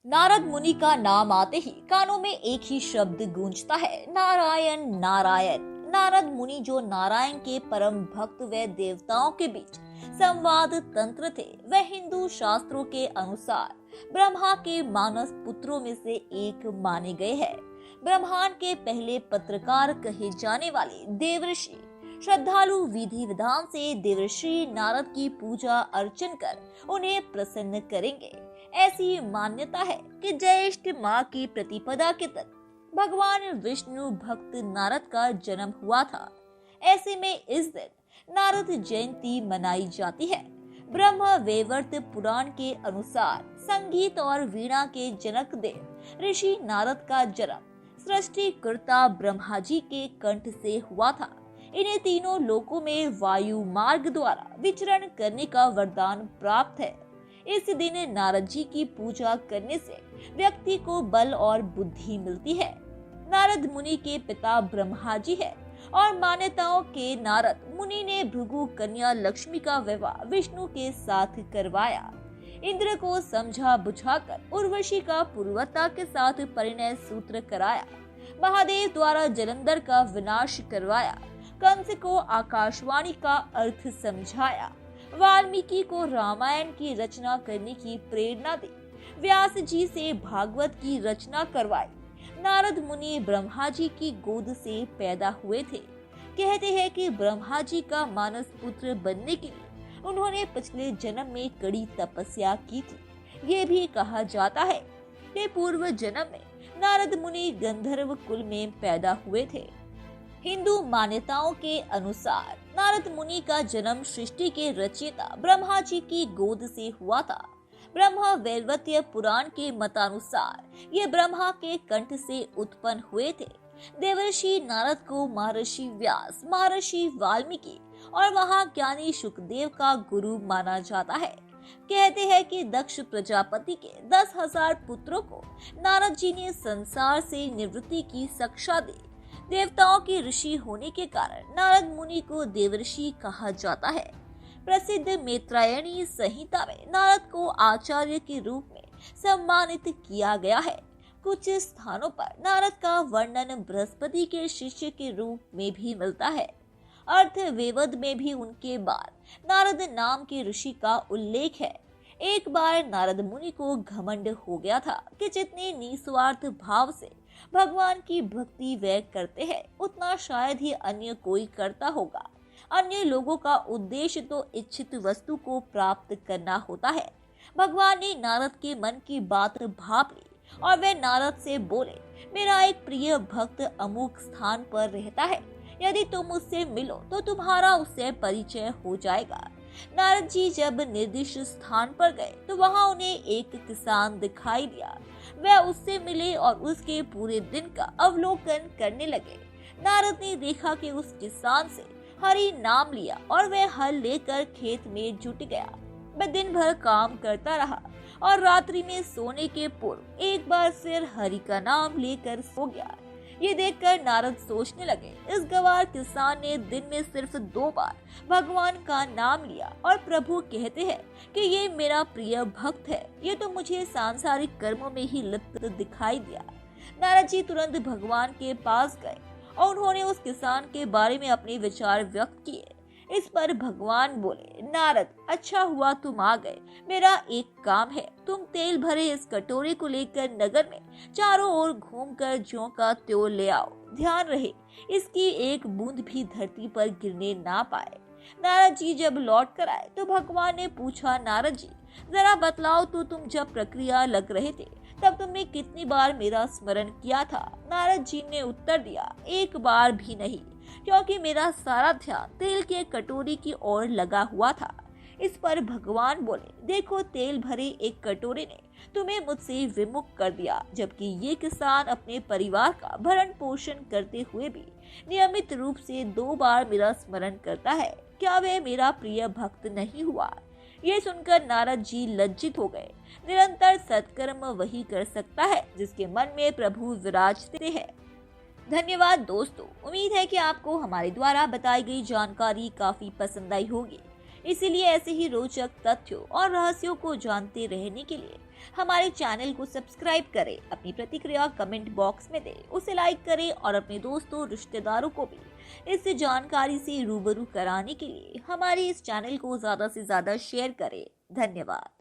नारद मुनि का नाम आते ही कानों में एक ही शब्द गूंजता है, नारायण नारायण। नारद मुनि जो नारायण के परम भक्त व देवताओं के बीच संवाद तंत्र थे, वह हिंदू शास्त्रों के अनुसार ब्रह्मा के मानस पुत्रों में से एक माने गए हैं। ब्रह्मांड के पहले पत्रकार कहे जाने वाले देवर्षि श्रद्धालु विधि विधान से देवर्षि नारद की पूजा अर्चन कर उन्हें प्रसन्न करेंगे। ऐसी मान्यता है कि ज्येष्ठ माह की प्रतिपदा के दिन भगवान विष्णु भक्त नारद का जन्म हुआ था। ऐसे में इस दिन नारद जयंती मनाई जाती है। ब्रह्म वैवर्त पुराण के अनुसार संगीत और वीणा के जनक देव ऋषि नारद का जन्म सृष्टिकर्ता ब्रह्मा जी के कंठ से हुआ था। इन्हें तीनों लोकों में वायु मार्ग द्वारा विचरण करने का वरदान प्राप्त है। इस दिन नारद जी की पूजा करने से व्यक्ति को बल और बुद्धि मिलती है। नारद मुनि के पिता ब्रह्मा जी है और मान्यताओं के नारद मुनि ने भृगु कन्या लक्ष्मी का विवाह विष्णु के साथ करवाया। इंद्र को समझा बुझाकर उर्वशी का पूर्वता के साथ परिणय सूत्र कराया। महादेव द्वारा जलंधर का विनाश करवाया। कंस को आकाशवाणी का अर्थ समझाया। वाल्मीकि को रामायण की रचना करने की प्रेरणा दी। व्यास जी से भागवत की रचना करवाई। नारद मुनि ब्रह्मा जी की गोद से पैदा हुए थे। कहते हैं कि ब्रह्मा जी का मानस पुत्र बनने के लिए उन्होंने पिछले जन्म में कड़ी तपस्या की थी। ये भी कहा जाता है कि पूर्व जन्म में नारद मुनि गंधर्व कुल में पैदा हुए थे। हिंदू मान्यताओं के अनुसार नारद मुनि का जन्म सृष्टि के रचयिता ब्रह्मा जी की गोद से हुआ था। ब्रह्मा वैवर्त्य पुराण के मतानुसार ये ब्रह्मा के कंठ से उत्पन्न हुए थे। देवर्षि नारद को महर्षि व्यास, महर्षि वाल्मीकि और महाज्ञानी शुकदेव का गुरु माना जाता है। कहते हैं कि दक्ष प्रजापति के 10,000 पुत्रों को नारद जी ने संसार से निवृत्ति की शिक्षा दी। देवताओं के ऋषि होने के कारण नारद मुनि को देवर्षि कहा जाता है। प्रसिद्ध मैत्रायणी संहिता में नारद को आचार्य के रूप में सम्मानित किया गया है। कुछ स्थानों पर नारद का वर्णन बृहस्पति के शिष्य के रूप में भी मिलता है। अर्थवेद में भी उनके बाद नारद नाम के ऋषि का उल्लेख है। एक बार नारद मुनि को घमंड हो गया था कि जितने निस्वार्थ भाव से भगवान की भक्ति वे करते हैं, उतना शायद ही अन्य कोई करता होगा। अन्य लोगों का उद्देश्य तो इच्छित वस्तु को प्राप्त करना होता है। भगवान ने नारद के मन की बात भाप ली और वे नारद से बोले, मेरा एक प्रिय भक्त अमुक स्थान पर रहता है। यदि तुम उससे मिलो तो तुम्हारा उससे परिचय हो जाएगा। नारद जी जब निर्दिष्ट स्थान पर गए तो वहां उन्हें एक किसान दिखाई दिया। वह उससे मिले और उसके पूरे दिन का अवलोकन करने लगे। नारद ने देखा कि उस किसान से हरि नाम लिया और वह हल लेकर खेत में जुट गया। वह दिन भर काम करता रहा और रात्रि में सोने के पूर्व एक बार फिर हरि का नाम लेकर सो गया। ये देखकर नारद सोचने लगे, इस गवार किसान ने दिन में सिर्फ 2 बार भगवान का नाम लिया और प्रभु कहते हैं कि ये मेरा प्रिय भक्त है। ये तो मुझे सांसारिक कर्मों में ही लिप्त दिखाई दिया। नारद जी तुरंत भगवान के पास गए और उन्होंने उस किसान के बारे में अपने विचार व्यक्त किए। इस पर भगवान बोले, नारद, अच्छा हुआ तुम आ गए। मेरा एक काम है, तुम तेल भरे इस कटोरे को लेकर नगर में चारों ओर घूमकर ज्यों का त्यों ले आओ। ध्यान रहे इसकी एक बूंद भी धरती पर गिरने ना पाए। नारद जी जब लौट कर आए तो भगवान ने पूछा, नारद जी जरा बतलाओ तो तुम जब प्रक्रिया लग रहे थे तब तुमने कितनी बार मेरा स्मरण किया था? नारद जी ने उत्तर दिया, एक बार भी नहीं, क्योंकि मेरा सारा ध्यान तेल के कटोरी की ओर लगा हुआ था। इस पर भगवान बोले, देखो तेल भरे एक कटोरे ने तुम्हें मुझसे विमुख कर दिया, जबकि ये किसान अपने परिवार का भरण पोषण करते हुए भी नियमित रूप से 2 बार मेरा स्मरण करता है। क्या वह मेरा प्रिय भक्त नहीं हुआ? ये सुनकर नारद जी लज्जित हो गए। निरंतर सत्कर्म वही कर सकता है जिसके मन में प्रभु विराजते हैं। धन्यवाद दोस्तों, उम्मीद है कि आपको हमारे द्वारा बताई गई जानकारी काफी पसंद आई होगी। इसीलिए ऐसे ही रोचक तथ्यों और रहस्यों को जानते रहने के लिए हमारे चैनल को सब्सक्राइब करें, अपनी प्रतिक्रिया कमेंट बॉक्स में दें, उसे लाइक करें और अपने दोस्तों रिश्तेदारों को भी इस जानकारी से रूबरू कराने के लिए हमारे इस चैनल को ज्यादा से ज्यादा शेयर करें। धन्यवाद।